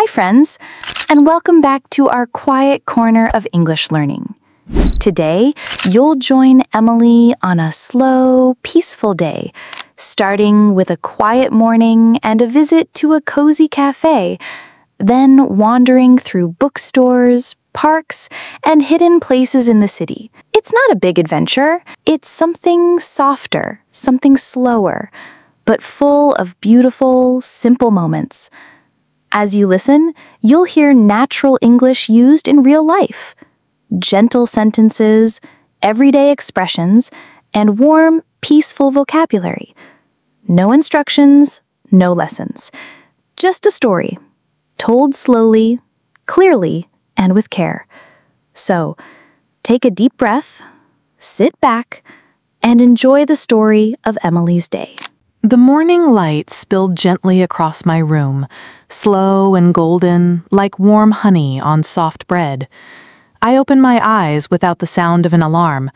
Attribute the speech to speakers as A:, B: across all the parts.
A: friends, and welcome back to our quiet corner of English learning. Today, you'll join Emily on a slow, peaceful day, starting with a quiet morning and a visit to a cozy cafe, then wandering through bookstores, parks, and hidden places in the city. It's not a big adventure. It's something softer, something slower, but full of beautiful, simple moments. As you listen, you'll hear natural English used in real life, gentle sentences, everyday expressions, and warm, peaceful vocabulary. No instructions, no lessons. Just a story, told slowly, clearly, and with care. So, take a deep breath, sit back, and enjoy the story of Emily's day.
B: The morning light spilled gently across my room, slow and golden, like warm honey on soft bread. I opened my eyes without the sound of an alarm,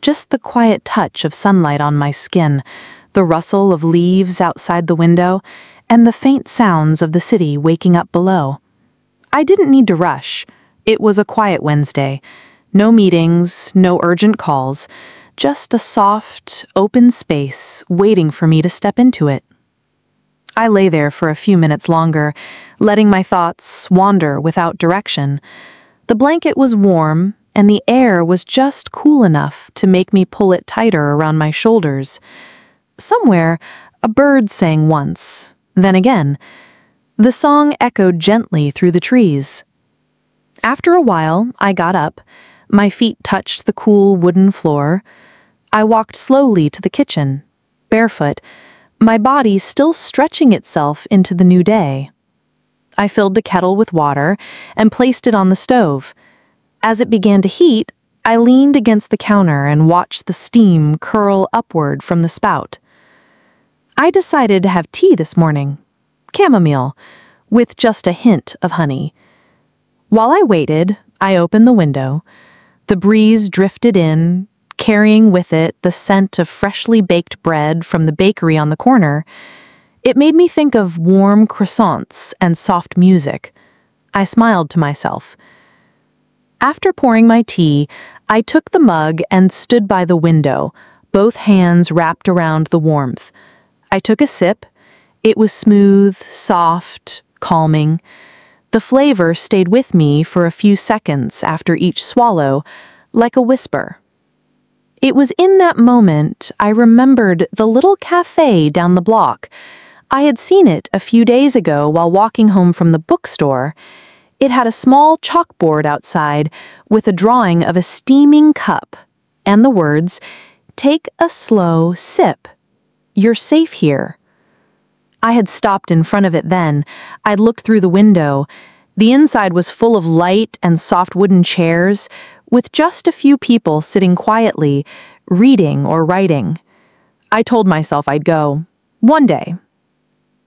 B: just the quiet touch of sunlight on my skin, the rustle of leaves outside the window, and the faint sounds of the city waking up below. I didn't need to rush. It was a quiet Wednesday. No meetings, no urgent calls. Just a soft, open space waiting for me to step into it. I lay there for a few minutes longer, letting my thoughts wander without direction. The blanket was warm, and the air was just cool enough to make me pull it tighter around my shoulders. Somewhere, a bird sang once, then again. The song echoed gently through the trees. After a while, I got up. My feet touched the cool wooden floor. I walked slowly to the kitchen, barefoot, my body still stretching itself into the new day. I filled the kettle with water and placed it on the stove. As it began to heat, I leaned against the counter and watched the steam curl upward from the spout. I decided to have tea this morning, chamomile, with just a hint of honey. While I waited, I opened the window. The breeze drifted in, carrying with it the scent of freshly baked bread from the bakery on the corner. It made me think of warm croissants and soft music. I smiled to myself. After pouring my tea, I took the mug and stood by the window, both hands wrapped around the warmth. I took a sip. It was smooth, soft, calming. The flavor stayed with me for a few seconds after each swallow, like a whisper. It was in that moment I remembered the little cafe down the block. I had seen it a few days ago while walking home from the bookstore. It had a small chalkboard outside with a drawing of a steaming cup and the words, "Take a slow sip. You're safe here." I had stopped in front of it then. I'd looked through the window. The inside was full of light and soft wooden chairs, with just a few people sitting quietly, reading or writing. I told myself I'd go. One day.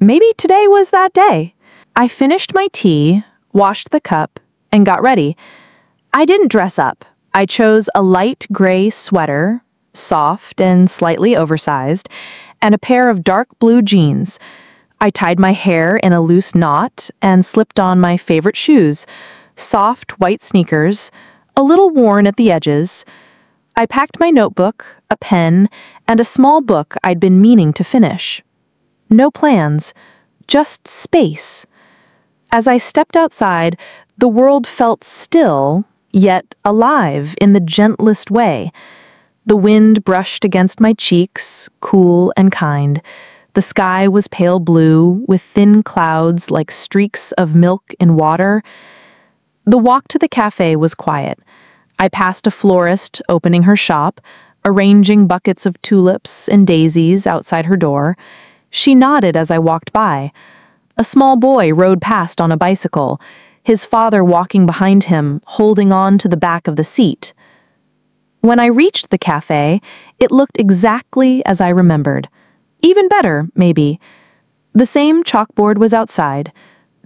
B: Maybe today was that day. I finished my tea, washed the cup, and got ready. I didn't dress up. I chose a light gray sweater, soft and slightly oversized, and a pair of dark blue jeans. I tied my hair in a loose knot and slipped on my favorite shoes, soft white sneakers, a little worn at the edges. I packed my notebook, a pen, and a small book I'd been meaning to finish. No plans, just space. As I stepped outside, the world felt still, yet alive in the gentlest way. The wind brushed against my cheeks, cool and kind. The sky was pale blue, with thin clouds like streaks of milk in water. The walk to the cafe was quiet. I passed a florist opening her shop, arranging buckets of tulips and daisies outside her door. She nodded as I walked by. A small boy rode past on a bicycle, his father walking behind him, holding on to the back of the seat. When I reached the cafe, it looked exactly as I remembered. Even better, maybe. The same chalkboard was outside.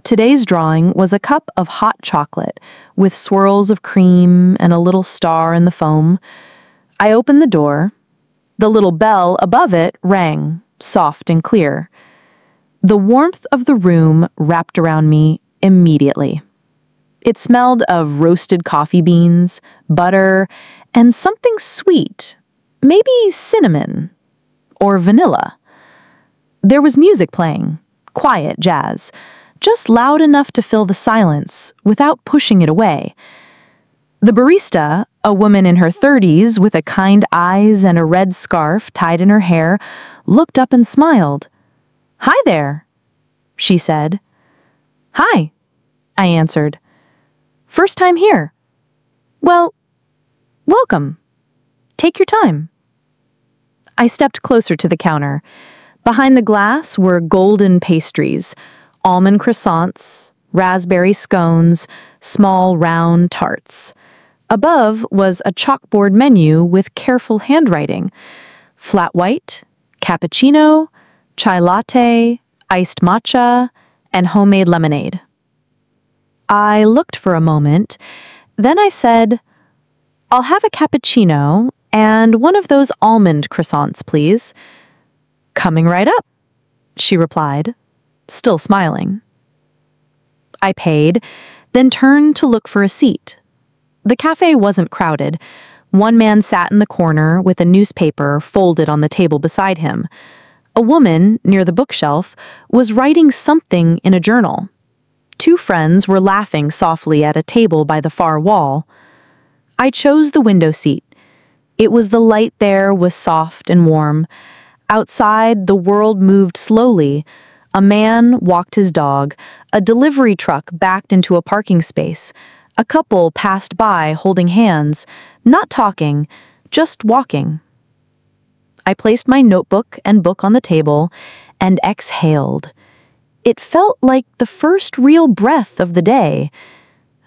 B: Today's drawing was a cup of hot chocolate with swirls of cream and a little star in the foam. I opened the door. The little bell above it rang, soft and clear. The warmth of the room wrapped around me,
A: immediately. It smelled of roasted coffee beans, butter, and something sweet, maybe cinnamon or vanilla. There was music playing, quiet jazz, just loud enough to fill the silence without pushing it away. The barista, a woman in her 30s with a kind eyes and a red scarf tied in her hair, looked up and smiled. "Hi there," she said. "Hi," I answered. "First time here. Well, welcome. Take your time." I stepped closer to the counter. Behind the glass were golden pastries, almond croissants, raspberry scones, small round tarts. Above was a chalkboard menu with careful handwriting: flat white, cappuccino, chai latte, iced matcha, and homemade lemonade. I looked for a moment, then I said, "I'll have a cappuccino and one of those almond croissants, please." "Coming right up," she replied, still smiling. I paid, then turned to look for a seat. The cafe wasn't crowded. One man sat in the corner with a newspaper folded on the table beside him. A woman, near the bookshelf, was writing something in a journal. Two friends were laughing softly at a table by the far wall. I chose the window seat. It was the light there was soft and warm. Outside, the world moved slowly. A man walked his dog. A delivery truck backed into a parking space. A couple passed by holding hands, not talking, just walking. I placed my notebook and book on the table and exhaled. It felt like the first real breath of the day.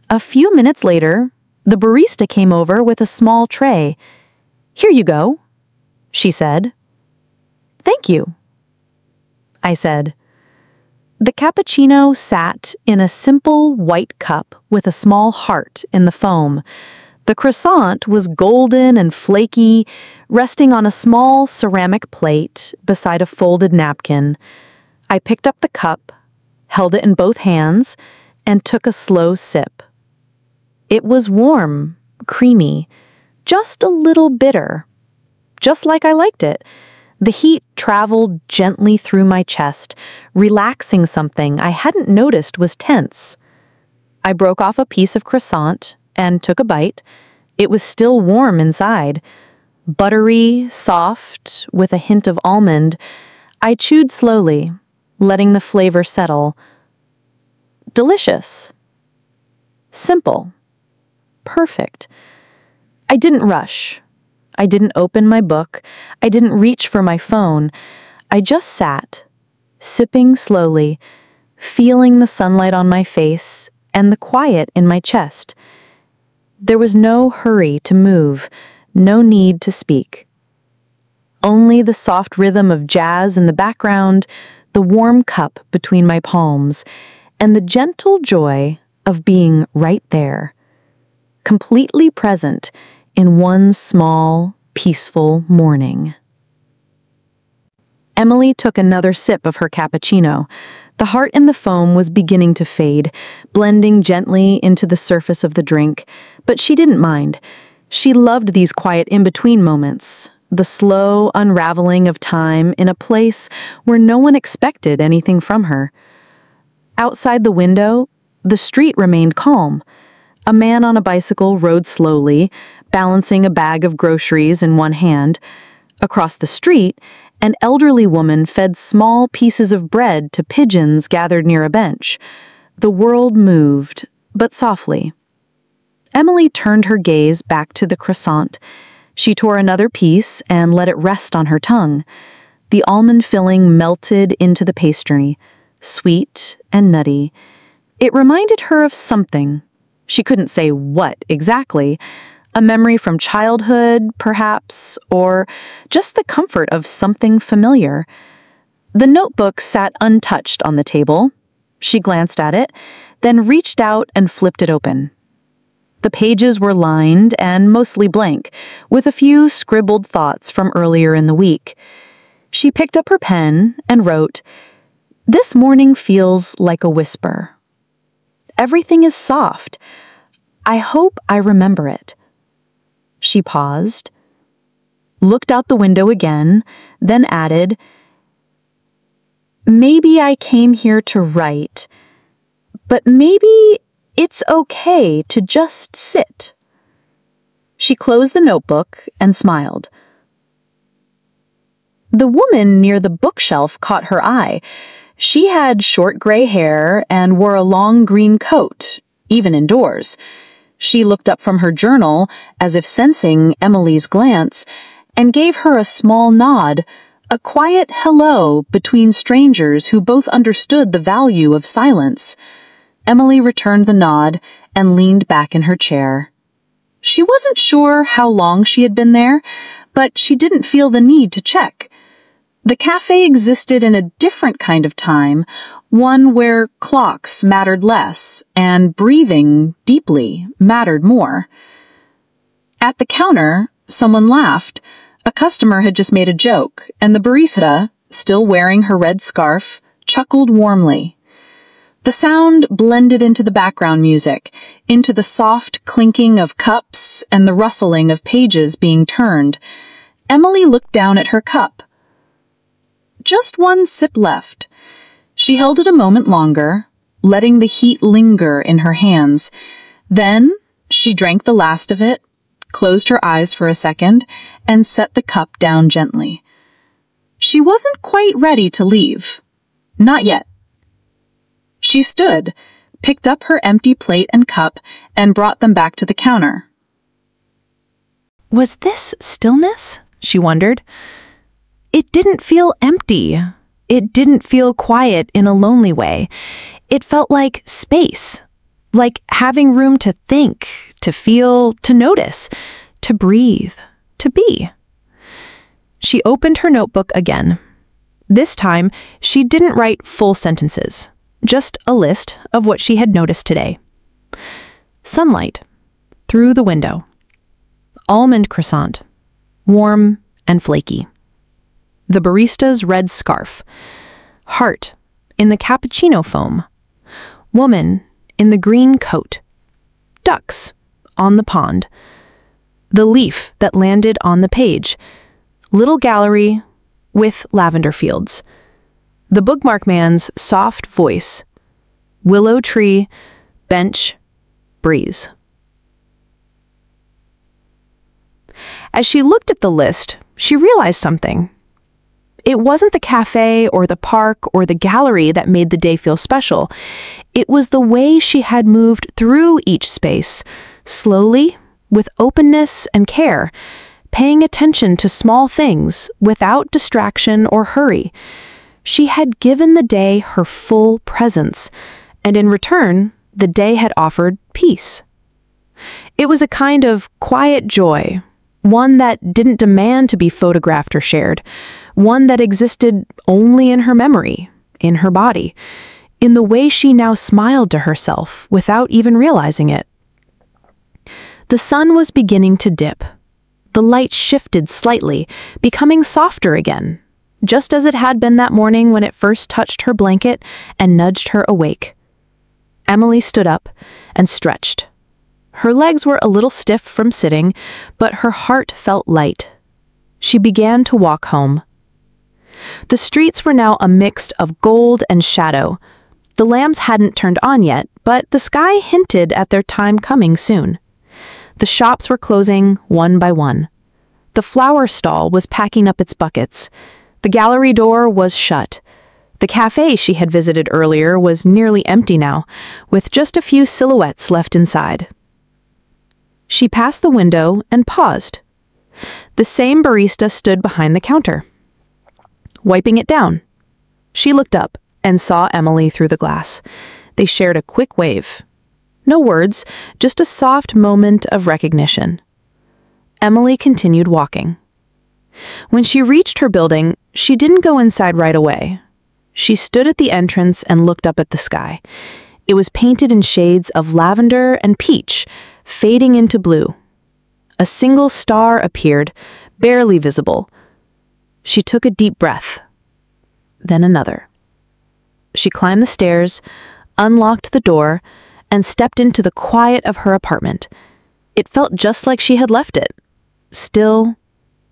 A: A few minutes later, the barista came over with a small tray. "Here you go," she said. "Thank you," I said. The cappuccino sat in a simple white cup with a small heart in the foam. The croissant was golden and flaky, resting on a small ceramic plate beside a folded napkin. I picked up the cup, held it in both hands, and took a slow sip. It was warm, creamy, just a little bitter, just like I liked it. The heat traveled gently through my chest, relaxing something I hadn't noticed was tense. I broke off a piece of croissant and took a bite. It was still warm inside, buttery, soft, with a hint of almond. I chewed slowly, letting the flavor settle. Delicious. Simple. Perfect. I didn't rush. I didn't open my book. I didn't reach for my phone. I just sat, sipping slowly, feeling the sunlight on my face and the quiet in my chest. There was no hurry to move, no need to speak. Only the soft rhythm of jazz in the background, the warm cup between my palms, and the gentle joy of being right there, completely present in one small, peaceful morning. Emily took another sip of her cappuccino. The heart in the foam was beginning to fade, blending gently into the surface of the drink, but she didn't mind. She loved these quiet in-between moments, the slow unraveling of time in a place where no one expected anything from her. Outside the window, the street remained calm. A man on a bicycle rode slowly, balancing a bag of groceries in one hand. Across the street, an elderly woman fed small pieces of bread to pigeons gathered near a bench. The world moved, but softly. Emily turned her gaze back to the croissant. She tore another piece and let it rest on her tongue. The almond filling melted into the pastry, sweet and nutty. It reminded her of something. She couldn't say what exactly. A memory from childhood, perhaps, or just the comfort of something familiar. The notebook sat untouched on the table. She glanced at it, then reached out and flipped it open. The pages were lined and mostly blank, with a few scribbled thoughts from earlier in the week. She picked up her pen and wrote, "This morning feels like a whisper." Everything is soft. I hope I remember it." She paused, looked out the window again, then added, "Maybe I came here to write, but maybe it's okay to just sit." She closed the notebook and smiled. The woman near the bookshelf caught her eye. She had short gray hair and wore a long green coat, even indoors. She looked up from her journal as if sensing Emily's glance and gave her a small nod, a quiet hello between strangers who both understood the value of silence. Emily returned the nod and leaned back in her chair. She wasn't sure how long she had been there, but she didn't feel the need to check. The cafe existed in a different kind of time, one where clocks mattered less and breathing deeply mattered more. At the counter, someone laughed. A customer had just made a joke, and the barista, still wearing her red scarf, chuckled warmly. The sound blended into the background music, into the soft clinking of cups and the rustling of pages being turned. Emily looked down at her cup. Just one sip left. She held it a moment longer, letting the heat linger in her hands. Then she drank the last of it, closed her eyes for a second, and set the cup down gently. She wasn't quite ready to leave. Not yet. She stood, picked up her empty plate and cup, and brought them back to the counter.
B: Was this stillness? She wondered. It didn't feel empty. It didn't feel quiet in a lonely way. It felt like space, like having room to think, to feel, to notice, to breathe, to be. She opened her notebook again. This time, she didn't write full sentences, just a list of what she had noticed today. Sunlight, through the window. Almond croissant, warm and flaky. The barista's red scarf. Heart in the cappuccino foam. Woman in the green coat. Ducks on the pond. The leaf that landed on the page. Little gallery with lavender fields. The bookmark man's soft voice. Willow tree, bench, breeze. As she looked at the list, she realized something. It wasn't the cafe or the park or the gallery that made the day feel special. It was the way she had moved through each space, slowly, with openness and care, paying attention to small things without distraction or hurry. She had given the day her full presence, and in return, the day had offered peace. It was a kind of quiet joy, one that didn't demand to be photographed or shared, one that existed only in her memory, in her body, in the way she now smiled to herself without even realizing it. The sun was beginning to dip. The light shifted slightly, becoming softer again, just as it had been that morning when it first touched her blanket and nudged her awake. Emily stood up and stretched. Her legs were a little stiff from sitting, but her heart felt light. She began to walk home. The streets were now a mix of gold and shadow. The lamps hadn't turned on yet, but the sky hinted at their time coming soon. The shops were closing one by one. The flower stall was packing up its buckets. The gallery door was shut. The cafe she had visited earlier was nearly empty now, with just a few silhouettes left inside. She passed the window and paused. The same barista stood behind the counter, wiping it down. She looked up and saw Emily through the glass. They shared a quick wave. No words, just a soft moment of recognition. Emily continued walking. When she reached her building, she didn't go inside right away. She stood at the entrance and looked up at the sky. It was painted in shades of lavender and peach, fading into blue. A single star appeared, barely visible. She took a deep breath, then another. She climbed the stairs, unlocked the door, and stepped into the quiet of her apartment. It felt just like she had left it. Still,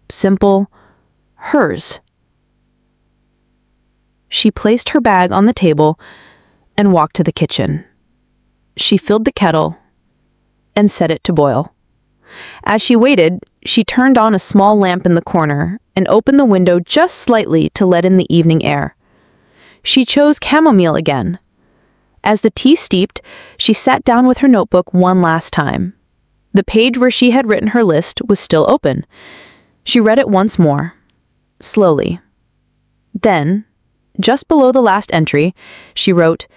B: simple, hers. She placed her bag on the table and walked to the kitchen. She filled the kettle and set it to boil. As she waited, she turned on a small lamp in the corner and opened the window just slightly to let in the evening air. She chose chamomile again. As the tea steeped, she sat down with her notebook one last time. The page where she had written her list was still open. She read it once more, slowly. Then, just below the last entry, she wrote,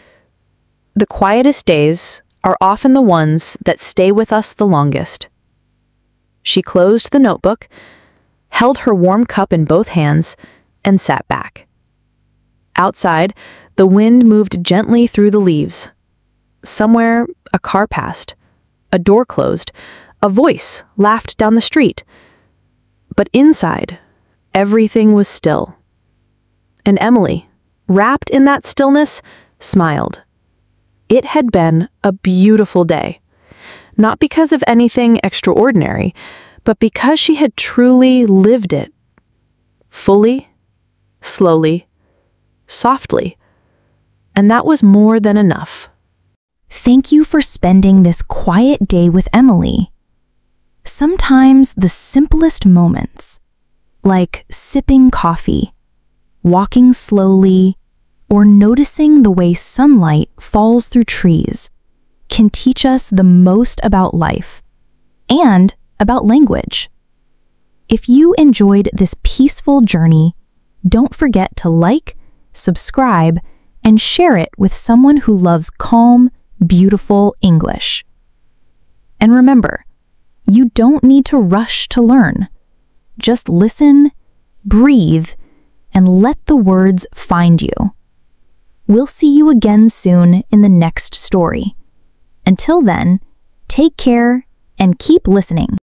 B: "The quietest days are often the ones that stay with us the longest." She closed the notebook, held her warm cup in both hands, and sat back. Outside, the wind moved gently through the leaves. Somewhere, a car passed. A door closed. A voice laughed down the street. But inside, everything was still. And Emily, wrapped in that stillness, smiled. It had been a beautiful day. Not because of anything extraordinary, but because she had truly lived it. Fully, slowly, softly. And that was more than enough.
A: Thank you for spending this quiet day with Emily. Sometimes the simplest moments, like sipping coffee, walking slowly, or noticing the way sunlight falls through trees, can teach us the most about life and about language. If you enjoyed this peaceful journey, don't forget to like, subscribe, and share it with someone who loves calm, beautiful English. And remember, you don't need to rush to learn. Just listen, breathe, and let the words find you. We'll see you again soon in the next story. Until then, take care and keep listening.